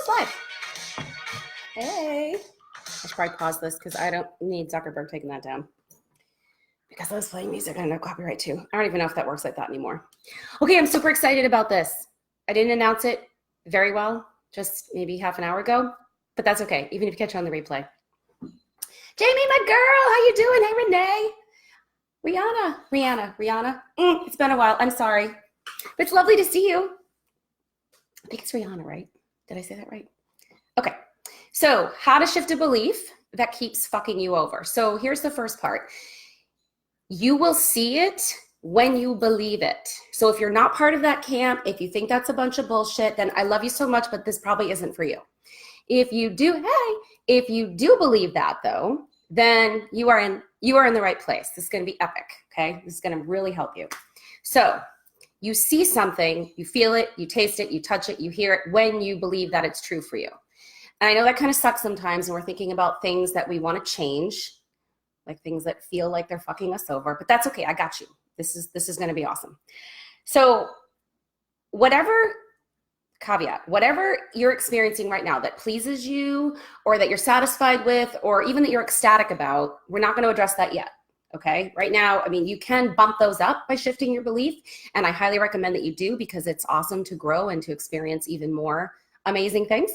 it's live. Hey. I should probably pause this because I don't need Zuckerberg taking that down. Because I was playing music and no copyright too. I don't even know if that works like that anymore. Okay, I'm super excited about this. I didn't announce it very well, just maybe half an hour ago, but that's okay, even if you catch it on the replay. Jamie, my girl, how you doing? Hey, Renee. Rihanna. It's been a while, I'm sorry. But it's lovely to see you. I think it's Rihanna, right? Did I say that right? Okay, so how to shift a belief that keeps fucking you over. So here's the first part. You will see it when you believe it. So if you're not part of that camp, if you think that's a bunch of bullshit, then I love you so much, but this probably isn't for you. If you do believe that though, then you are in the right place. This is going to be epic, okay? This is going to really help you. So you see something, you feel it, you taste it, you touch it, you hear it when you believe that it's true for you. And I know that kind of sucks sometimes when we're thinking about things that we want to change, like things that feel like they're fucking us over, but that's okay. I got you. This is going to be awesome. So whatever you're experiencing right now that pleases you or that you're satisfied with, or even that you're ecstatic about, we're not going to address that yet. Okay. Right now, I mean, you can bump those up by shifting your belief. And I highly recommend that you do, because it's awesome to grow and to experience even more amazing things.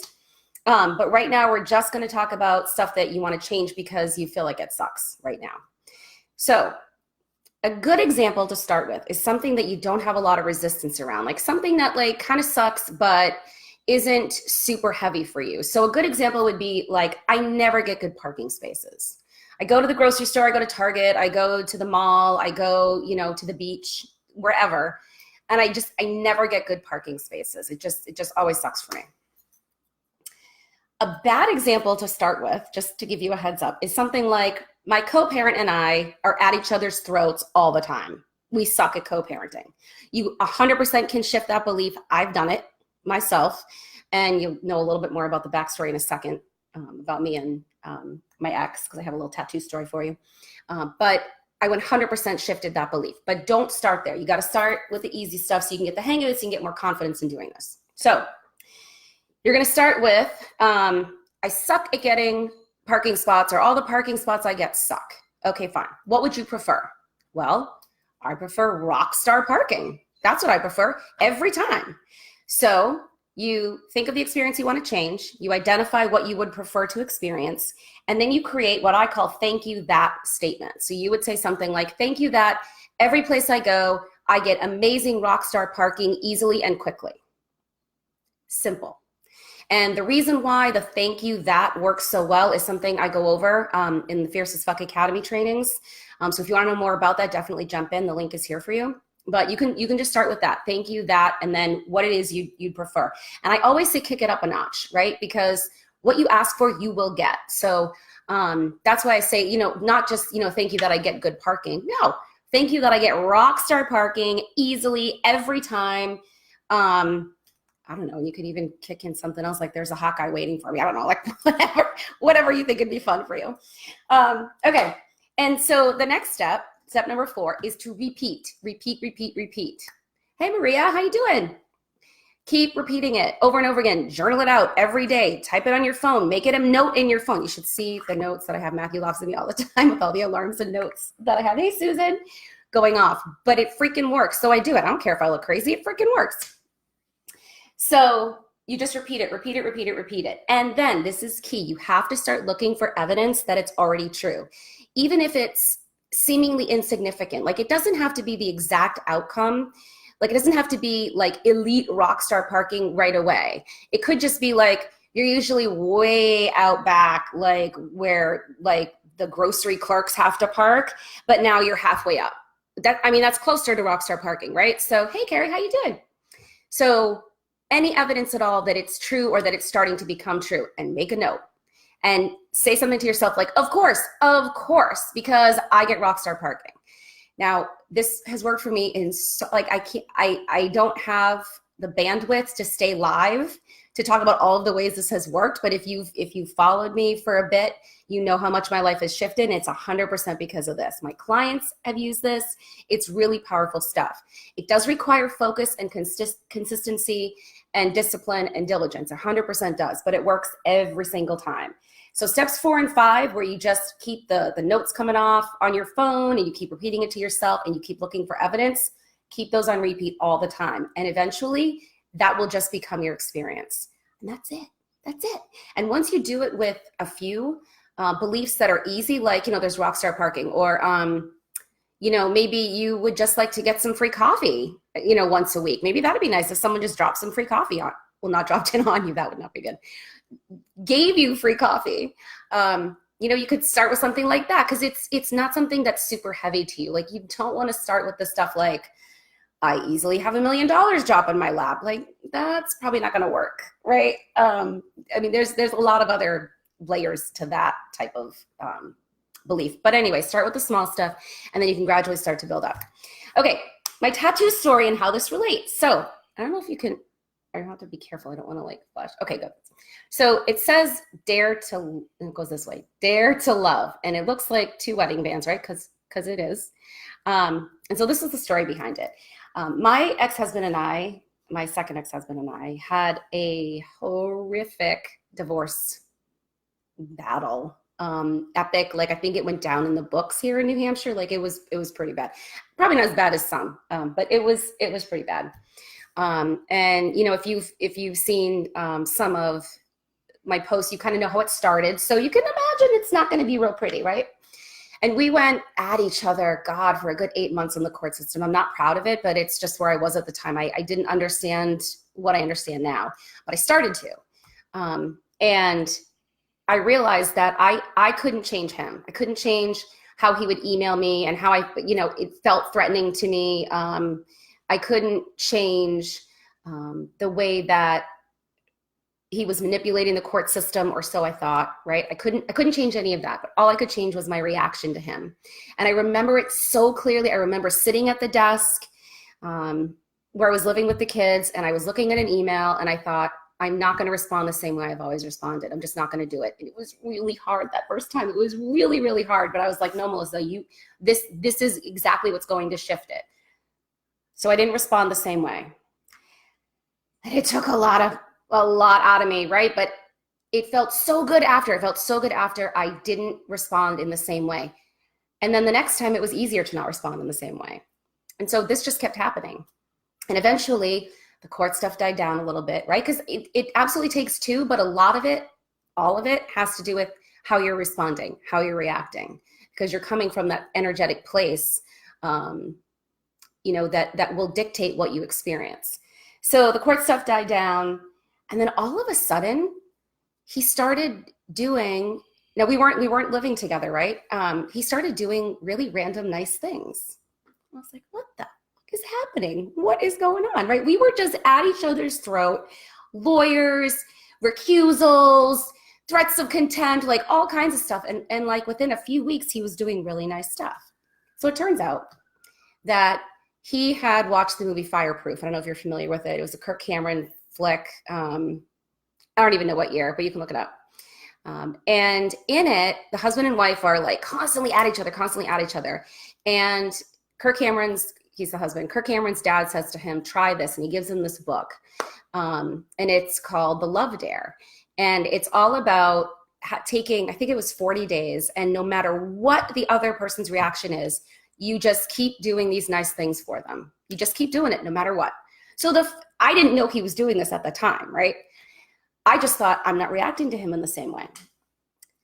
But right now we're just going to talk about stuff that you want to change because you feel like it sucks right now. So a good example to start with is something that you don't have a lot of resistance around, like something that like kind of sucks, but isn't super heavy for you. So a good example would be like, I never get good parking spaces. I go to the grocery store, I go to Target, I go to the mall, I go, to the beach, wherever. And I never get good parking spaces. It just always sucks for me. A bad example to start with, just to give you a heads up, is something like my co-parent and I are at each other's throats all the time. We suck at co-parenting. You 100% can shift that belief. I've done it myself. And you'll know a little bit more about the backstory in a second about me and my ex, because I have a little tattoo story for you. But I 100% shifted that belief. But don't start there. You got to start with the easy stuff so you can get the hang of it, so you can get more confidence in doing this. So you're going to start with, I suck at getting parking spots, or all the parking spots I get suck. Okay, fine. What would you prefer? Well, I prefer rock star parking. That's what I prefer every time. So you think of the experience you want to change, you identify what you would prefer to experience, and then you create what I call thank you that statement. So you would say something like, thank you that every place I go, I get amazing rock star parking easily and quickly. Simple. And the reason why the thank you that works so well is something I go over in the Fierce as Fuck Academy trainings. So if you want to know more about that, definitely jump in. The link is here for you. But you can just start with that. Thank you that, and then what it is you'd prefer. And I always say kick it up a notch, right? Because what you ask for, you will get. So that's why I say, not just, thank you that I get good parking. No, thank you that I get rock star parking easily every time. I don't know, you could even kick in something else, like there's a Hawkeye waiting for me. I don't know, like whatever you think would be fun for you. Okay, and so the next step number 4, is to repeat. Hey Maria, how you doing? Keep repeating it over and over again. Journal it out every day. Type it on your phone. Make it a note in your phone. You should see the notes that I have. Matthew laughs at me all the time with all the alarms and notes that I have. Hey Susan, going off, but it freaking works. So I do it. I don't care if I look crazy. It freaking works. So you just repeat it. And then this is key. You have to start looking for evidence that it's already true. Even if it's seemingly insignificant, like it doesn't have to be the exact outcome. Like it doesn't have to be like elite rock star parking right away. It could just be like, you're usually way out back, like where like the grocery clerks have to park, but now you're halfway up. That's closer to rock star parking, right? So, hey Carrie, how you doing? So any evidence at all that it's true or that it's starting to become true, and make a note and say something to yourself like, of course, because I get rock star parking. Now, this has worked for me in I don't have the bandwidth to stay live to talk about all of the ways this has worked. But if you've followed me for a bit, you know how much my life has shifted. And it's 100% because of this. My clients have used this. It's really powerful stuff. It does require focus and consistency. and discipline and diligence. 100% does, but it works every single time. So steps 4 and 5, where you just keep the notes coming off on your phone and you keep repeating it to yourself and you keep looking for evidence, keep those on repeat all the time. And eventually that will just become your experience. And that's it. That's it. And once you do it with a few beliefs that are easy, like, there's rockstar parking, or, maybe you would just like to get some free coffee, once a week. Maybe that'd be nice if someone just dropped some free coffee on, well, not dropped it on you. That would not be good. Gave you free coffee. You could start with something like that, because it's not something that's super heavy to you. Like, you don't want to start with the stuff like, I easily have $1 million drop on my lap. Like, that's probably not going to work, right? There's a lot of other layers to that type of belief. But anyway, start with the small stuff, and then you can gradually start to build up. Okay, my tattoo story and how this relates. So I don't know if you can, I have to be careful. I don't want to flash. Okay, good. So it says dare to, and it goes this way, dare to love. And it looks like 2 wedding bands, right? Because it is. And so this is the story behind it. My ex-husband and I, my second ex-husband and I, had a horrific divorce battle. Epic. Like, I think it went down in the books here in New Hampshire. Like, it was pretty bad. Probably not as bad as some, but it was pretty bad. And if you've seen some of my posts, you kind of know how it started. So you can imagine it's not going to be real pretty, right? And we went at each other, God, for a good 8 months in the court system. I'm not proud of it, but it's just where I was at the time. I didn't understand what I understand now, but I started to. And I realized that I couldn't change him. I couldn't change how he would email me and how it felt threatening to me. I couldn't change the way that he was manipulating the court system, or so I thought, right? I couldn't change any of that, but all I could change was my reaction to him. And I remember it so clearly. I remember sitting at the desk where I was living with the kids, and I was looking at an email, and I thought, I'm not going to respond the same way I've always responded. I'm just not going to do it. And it was really hard that first time. It was really, really hard. But I was like, no, Melissa, this is exactly what's going to shift it. So I didn't respond the same way. And it took a lot out of me, right? But it felt so good after. It felt so good after I didn't respond in the same way. And then the next time it was easier to not respond in the same way. And so this just kept happening. And eventually the court stuff died down a little bit, right? Because it absolutely takes 2, but a lot of it, all of it has to do with how you're responding, how you're reacting, because you're coming from that energetic place, that will dictate what you experience. So the court stuff died down. And then all of a sudden, he started doing, now we weren't living together, right? He started doing really random, nice things. I was like, what the fuck is happening? What is going on, right? We were just at each other's throat, lawyers, recusals, threats of contempt, like all kinds of stuff. And like within a few weeks, he was doing really nice stuff. So it turns out that he had watched the movie Fireproof. I don't know if you're familiar with it. It was a Kirk Cameron flick. I don't even know what year, but you can look it up. And in it, the husband and wife are like constantly at each other. And Kirk Cameron's, he's the husband, Kirk Cameron's dad says to him, try this. And he gives him this book. And it's called The Love Dare. And it's all about taking, I think it was 40 days. And no matter what the other person's reaction is, you just keep doing these nice things for them. You just keep doing it no matter what. So I didn't know he was doing this at the time, right? I just thought, I'm not reacting to him in the same way.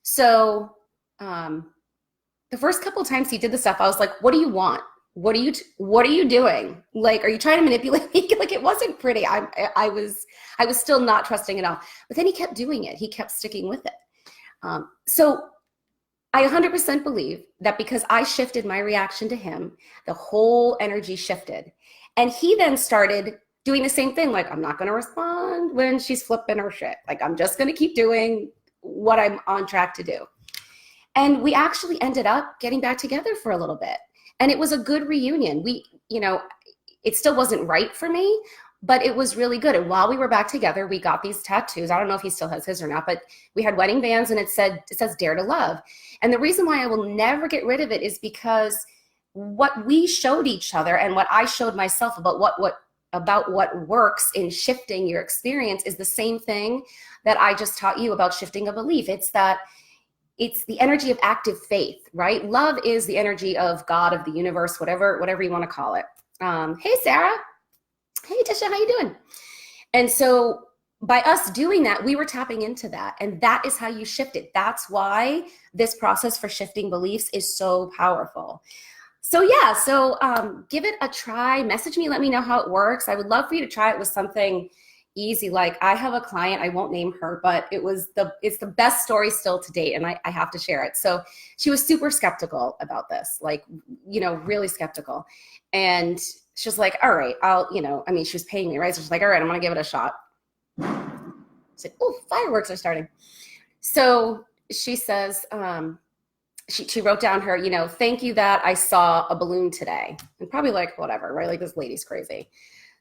So the first couple of times he did the stuff, I was like, what do you want? What are you doing? Like, are you trying to manipulate me? Like, it wasn't pretty. I was still not trusting at all. But then he kept doing it. He kept sticking with it. So I 100% believe that because I shifted my reaction to him, the whole energy shifted. And he then started doing the same thing. Like, I'm not going to respond when she's flipping her shit. Like, I'm just going to keep doing what I'm on track to do. And we actually ended up getting back together for a little bit. And it was a good reunion. It still wasn't right for me, but it was really good. And while we were back together, we got these tattoos. I don't know if he still has his or not, but we had wedding bands and it says Dare to Love. And the reason why I will never get rid of it is because what we showed each other and what I showed myself about what about what works in shifting your experience is the same thing that I just taught you about shifting a belief. It's the energy of active faith, right? Love is the energy of God, of the universe, whatever you want to call it. Hey, Sarah. Hey, Tisha, how you doing? And so by us doing that, we were tapping into that. And that is how you shift it. That's why this process for shifting beliefs is so powerful. So yeah, give it a try. Message me, let me know how it works. I would love for you to try it with something easy. Like I have a client, I won't name her, but it's the best story still to date, and I have to share it. So she was super skeptical about this, like, really skeptical. And she was like, all right, she was paying me, right? So she's like, all right, I'm gonna give it a shot. I said, oh, fireworks are starting. So she says, she wrote down her, thank you that I saw a balloon today. And probably like, whatever, right? Like this lady's crazy.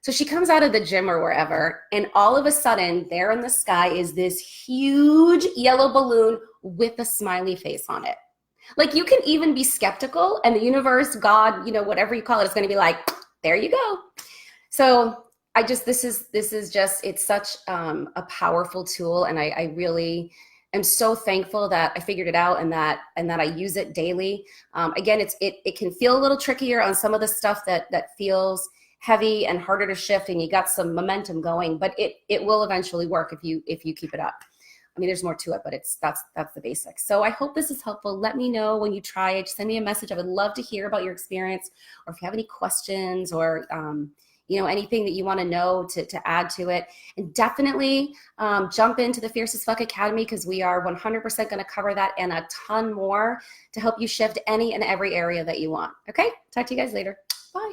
So she comes out of the gym or wherever, and all of a sudden there in the sky is this huge yellow balloon with a smiley face on it. Like you can even be skeptical and the universe, God, whatever you call it, is going to be like, there you go. So this is just, it's such a powerful tool. And I really am so thankful that I figured it out and that I use it daily. Again, it can feel a little trickier on some of the stuff that feels heavy and harder to shift, and you got some momentum going, but it will eventually work if you keep it up. I mean, there's more to it, but that's the basics. So I hope this is helpful. Let me know when you try it. Just send me a message. I would love to hear about your experience, or if you have any questions, or anything that you want to know to add to it. And definitely jump into the Fierce as Fuck Academy, because we are 100% going to cover that and a ton more to help you shift any and every area that you want. Okay, talk to you guys later. Bye.